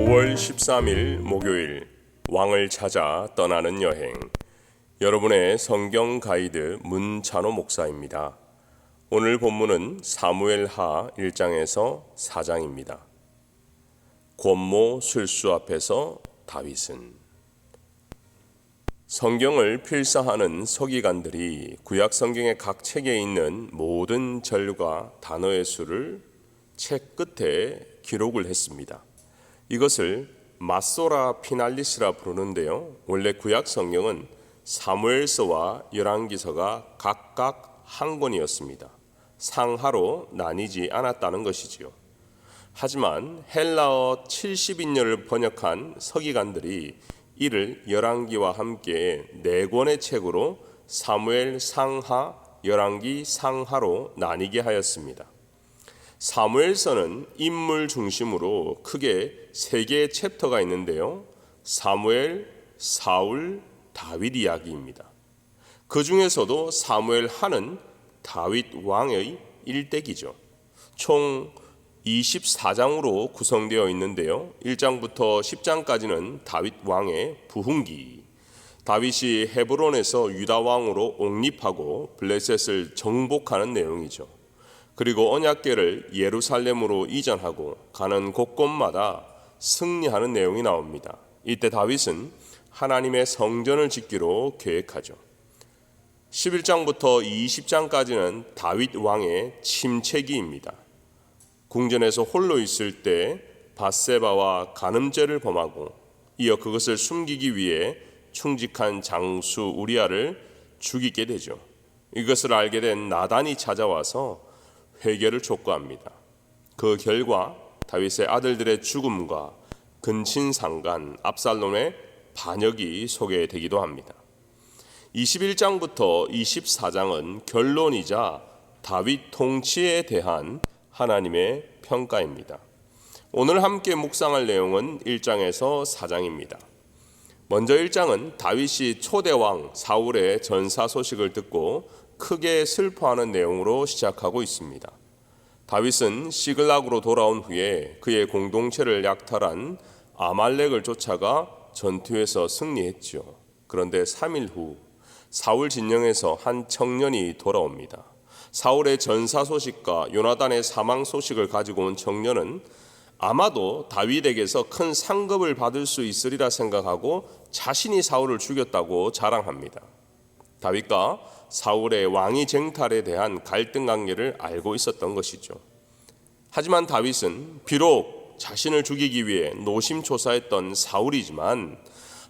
5월 13일 목요일 왕을 찾아 떠나는 여행. 여러분의 성경 가이드 문찬호 목사입니다. 오늘 본문은 사무엘하 1장에서 4장입니다. 권모 술수 앞에서 다윗은. 성경을 필사하는 서기관들이 구약 성경의 각 책에 있는 모든 절과 단어의 수를 책 끝에 기록을 했습니다. 이것을 마소라 피날리스라 부르는데요. 원래 구약 성경은 사무엘서와 열왕기서가 각각 한 권이었습니다. 상하로 나뉘지 않았다는 것이지요. 하지만 헬라어 70인열을 번역한 서기관들이 이를 열왕기와 함께 4권의 책으로 사무엘 상하, 열왕기 상하로 나뉘게 하였습니다. 사무엘서는 인물 중심으로 크게 3개의 챕터가 있는데요. 사무엘, 사울, 다윗 이야기입니다. 그 중에서도 사무엘 하는 다윗 왕의 일대기죠. 총 24장으로 구성되어 있는데요. 1장부터 10장까지는 다윗 왕의 부흥기, 다윗이 헤브론에서 유다 왕으로 옹립하고 블레셋을 정복하는 내용이죠. 그리고 언약궤를 예루살렘으로 이전하고 가는 곳곳마다 승리하는 내용이 나옵니다. 이때 다윗은 하나님의 성전을 짓기로 계획하죠. 11장부터 20장까지는 다윗 왕의 침체기입니다. 궁전에서 홀로 있을 때 밧세바와 간음죄를 범하고 이어 그것을 숨기기 위해 충직한 장수 우리아를 죽이게 되죠. 이것을 알게 된 나단이 찾아와서 회개를 촉구합니다. 그 결과 다윗의 아들들의 죽음과 근친상간 압살롬의 반역이 소개되기도 합니다. 21장부터 24장은 결론이자 다윗 통치에 대한 하나님의 평가입니다. 오늘 함께 묵상할 내용은 1장에서 4장입니다. 먼저 1장은 다윗이 초대왕 사울의 전사 소식을 듣고 크게 슬퍼하는 내용으로 시작하고 있습니다. 다윗은 시글락으로 돌아온 후에 그의 공동체를 약탈한 아말렉을 쫓아가 전투에서 승리했죠. 그런데 3일 후 사울 진영에서 한 청년이 돌아옵니다. 사울의 전사 소식과 요나단의 사망 소식을 가지고 온 청년은 아마도 다윗에게서 큰 상급을 받을 수 있으리라 생각하고 자신이 사울을 죽였다고 자랑합니다. 다윗과 사울의 왕위 쟁탈에 대한 갈등 관계를 알고 있었던 것이죠. 하지만 다윗은 비록 자신을 죽이기 위해 노심초사했던 사울이지만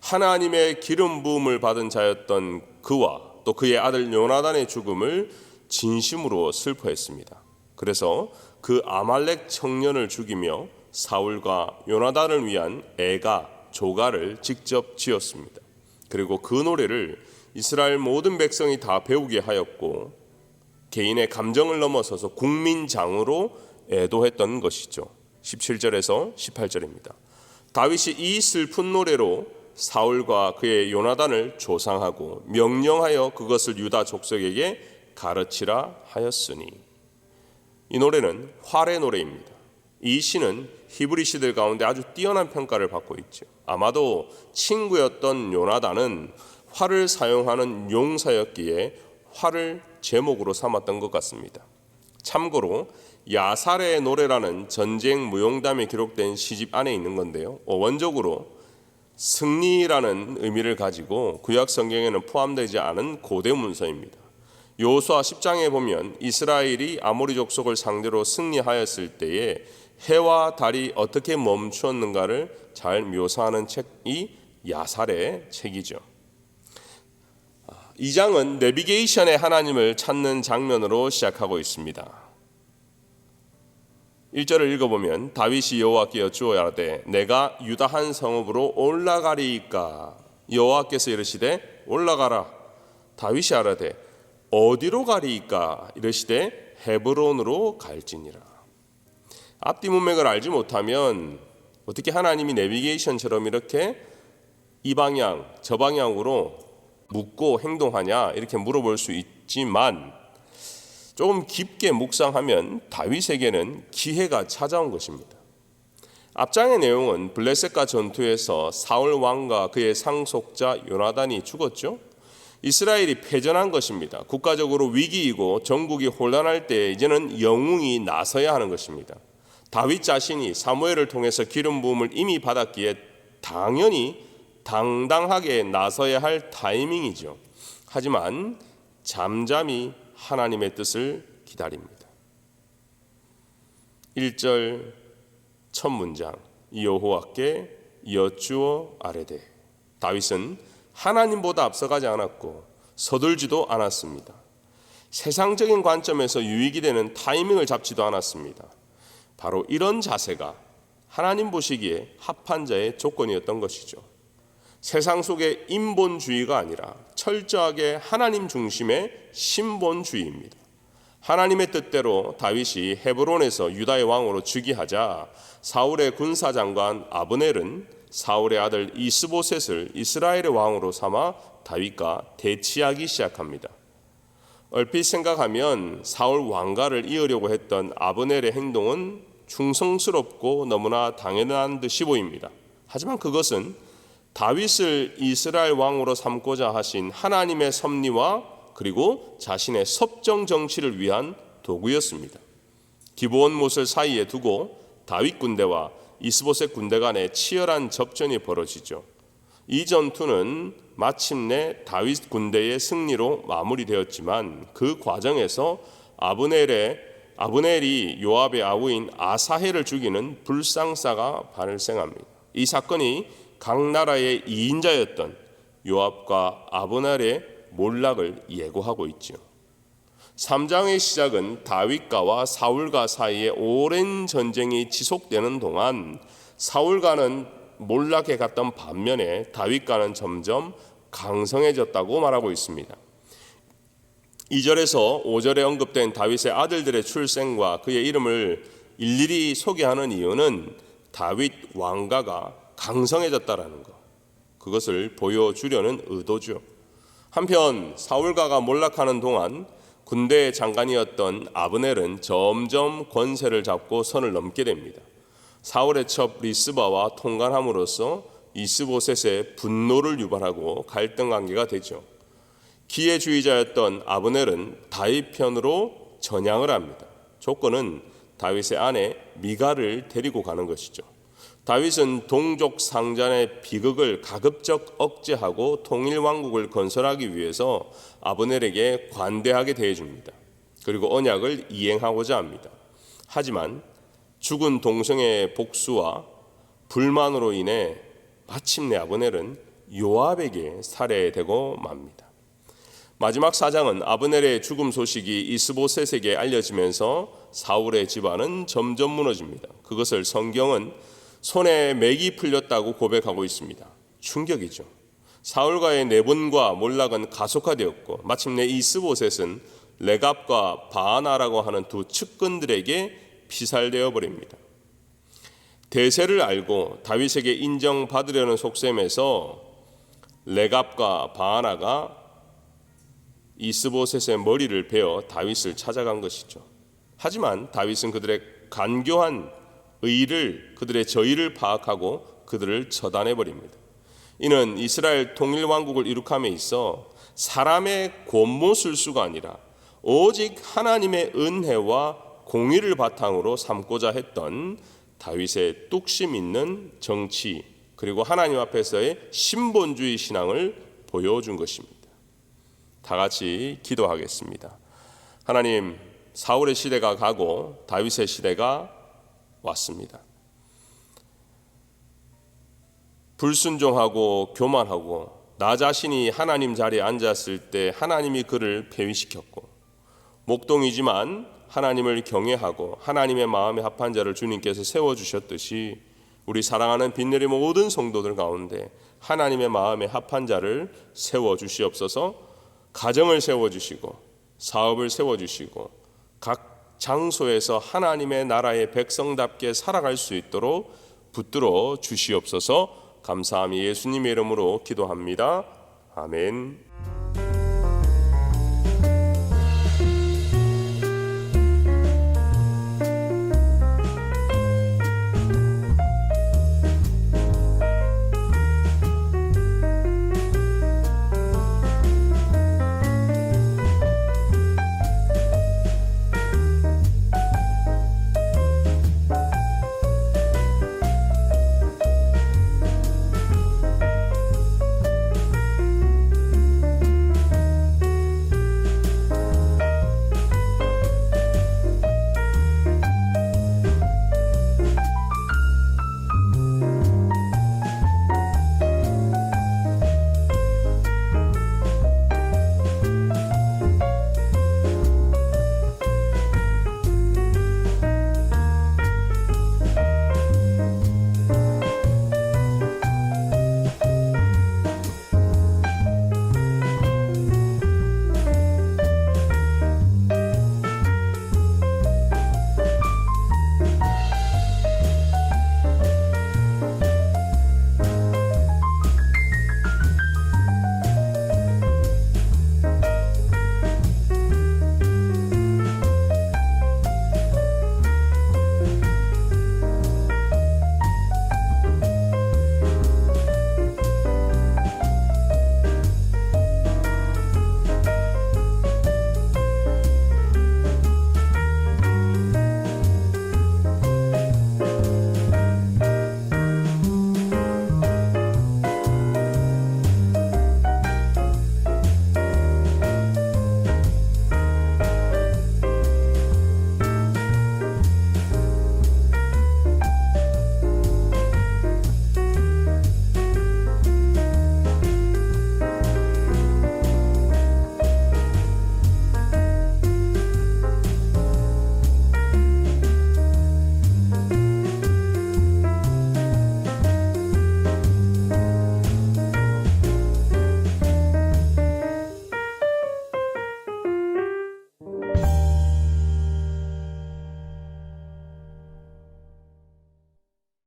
하나님의 기름 부음을 받은 자였던 그와 또 그의 아들 요나단의 죽음을 진심으로 슬퍼했습니다. 그래서 그 아말렉 청년을 죽이며 사울과 요나단을 위한 애가 조가를 직접 지었습니다. 그리고 그 노래를 이스라엘 모든 백성이 다 배우게 하였고 개인의 감정을 넘어서서 국민장으로 애도했던 것이죠. 17절에서 18절입니다. 다윗이 이 슬픈 노래로 사울과 그의 요나단을 조상하고 명령하여 그것을 유다 족속에게 가르치라 하였으니. 이 노래는 활의 노래입니다. 이 시는 히브리 시들 가운데 아주 뛰어난 평가를 받고 있죠. 아마도 친구였던 요나단은 활을 사용하는 용사였기에 활을 제목으로 삼았던 것 같습니다. 참고로 야살의 노래라는 전쟁 무용담에 기록된 시집 안에 있는 건데요. 원적으로 승리라는 의미를 가지고 구약 성경에는 포함되지 않은 고대 문서입니다. 여호수아 10장에 보면 이스라엘이 아모리 족속을 상대로 승리하였을 때에 해와 달이 어떻게 멈추었는가를 잘 묘사하는 책이 야살의 책이죠. 2장은 내비게이션의 하나님을 찾는 장면으로 시작하고 있습니다. 1절을 읽어보면 다윗이 여호와께 여쭈어야되 내가 유다 한 성읍으로 올라가리이까. 여호와께서 이르시되 올라가라. 다윗이 아뢰되 어디로 가리이까. 이르시되 헤브론으로 갈지니라. 앞뒤 문맥을 알지 못하면 어떻게 하나님이 내비게이션처럼 이렇게 이 방향 저 방향으로 묻고 행동하냐 이렇게 물어볼 수 있지만 조금 깊게 묵상하면 다윗에게는 기회가 찾아온 것입니다. 앞장의 내용은 블레셋과 전투에서 사울 왕과 그의 상속자 요나단이 죽었죠. 이스라엘이 패전한 것입니다. 국가적으로 위기이고 전국이 혼란할 때 이제는 영웅이 나서야 하는 것입니다. 다윗 자신이 사무엘을 통해서 기름 부음을 이미 받았기에 당연히 당당하게 나서야 할 타이밍이죠. 하지만 잠잠히 하나님의 뜻을 기다립니다. 1절 첫 문장, 여호와께 여쭈어 아뢰되. 다윗은 하나님보다 앞서가지 않았고 서둘지도 않았습니다. 세상적인 관점에서 유익이 되는 타이밍을 잡지도 않았습니다. 바로 이런 자세가 하나님 보시기에 합한 자의 조건이었던 것이죠. 세상 속의 인본주의가 아니라 철저하게 하나님 중심의 신본주의입니다. 하나님의 뜻대로 다윗이 헤브론에서 유다의 왕으로 즉위하자 사울의 군사장관 아브넬은 사울의 아들 이스보셋을 이스라엘의 왕으로 삼아 다윗과 대치하기 시작합니다. 얼핏 생각하면 사울 왕가를 이으려고 했던 아브넬의 행동은 충성스럽고 너무나 당연한 듯이 보입니다. 하지만 그것은 다윗을 이스라엘 왕으로 삼고자 하신 하나님의 섭리와 그리고 자신의 섭정 정치를 위한 도구였습니다. 기브온 못을 사이에 두고 다윗 군대와 이스보셋 군대 간에 치열한 접전이 벌어지죠. 이 전투는 마침내 다윗 군대의 승리로 마무리되었지만 그 과정에서 아브넬이 요압의 아우인 아사헬을 죽이는 불상사가 발생합니다. 이 사건이 각 나라의 2인자였던 요압과 아브넬의 몰락을 예고하고 있죠. 3장의 시작은 다윗과와 사울과 사이에 오랜 전쟁이 지속되는 동안 사울과는 몰락해 갔던 반면에 다윗과는 점점 강성해졌다고 말하고 있습니다. 2절에서 5절에 언급된 다윗의 아들들의 출생과 그의 이름을 일일이 소개하는 이유는 다윗 왕가가 강성해졌다라는 것, 그것을 보여주려는 의도죠. 한편 사울가가 몰락하는 동안 군대의 장관이었던 아브넬은 점점 권세를 잡고 선을 넘게 됩니다. 사울의 첩 리스바와 통관함으로써 이스보셋의 분노를 유발하고 갈등 관계가 되죠. 기회주의자였던 아브넬은 다윗 편으로 전향을 합니다. 조건은 다윗의 아내 미갈을 데리고 가는 것이죠. 다윗은 동족 상잔의 비극을 가급적 억제하고 통일 왕국을 건설하기 위해서 아브넬에게 관대하게 대해줍니다. 그리고 언약을 이행하고자 합니다. 하지만 죽은 동생의 복수와 불만으로 인해 마침내 아브넬은 요압에게 살해되고 맙니다. 마지막 4장은 아브넬의 죽음 소식이 이스보셋에게 알려지면서 사울의 집안은 점점 무너집니다. 그것을 성경은 손에 맥이 풀렸다고 고백하고 있습니다. 충격이죠. 사울과의 내분과 몰락은 가속화되었고 마침내 이스보셋은 레갑과 바아나라고 하는 두 측근들에게 피살되어 버립니다. 대세를 알고 다윗에게 인정받으려는 속셈에서 레갑과 바아나가 이스보셋의 머리를 베어 다윗을 찾아간 것이죠. 하지만 다윗은 그들의 간교한 그들의 저의를 파악하고 그들을 처단해버립니다. 이는 이스라엘 통일왕국을 이룩함에 있어 사람의 권모술수가 아니라 오직 하나님의 은혜와 공의를 바탕으로 삼고자 했던 다윗의 뚝심 있는 정치 그리고 하나님 앞에서의 신본주의 신앙을 보여준 것입니다. 다 같이 기도하겠습니다. 하나님, 사울의 시대가 가고 다윗의 시대가 왔습니다. 불순종하고 교만하고 나 자신이 하나님 자리에 앉았을 때 하나님이 그를 폐위시켰고 목동이지만 하나님을 경외하고 하나님의 마음에 합한 자를 주님께서 세워주셨듯이 우리 사랑하는 빛내리 모든 성도들 가운데 하나님의 마음에 합한 자를 세워주시옵소서. 가정을 세워주시고 사업을 세워주시고 각 장소에서 하나님의 나라의 백성답게 살아갈 수 있도록 붙들어 주시옵소서. 감사함이 예수님의 이름으로 기도합니다. 아멘.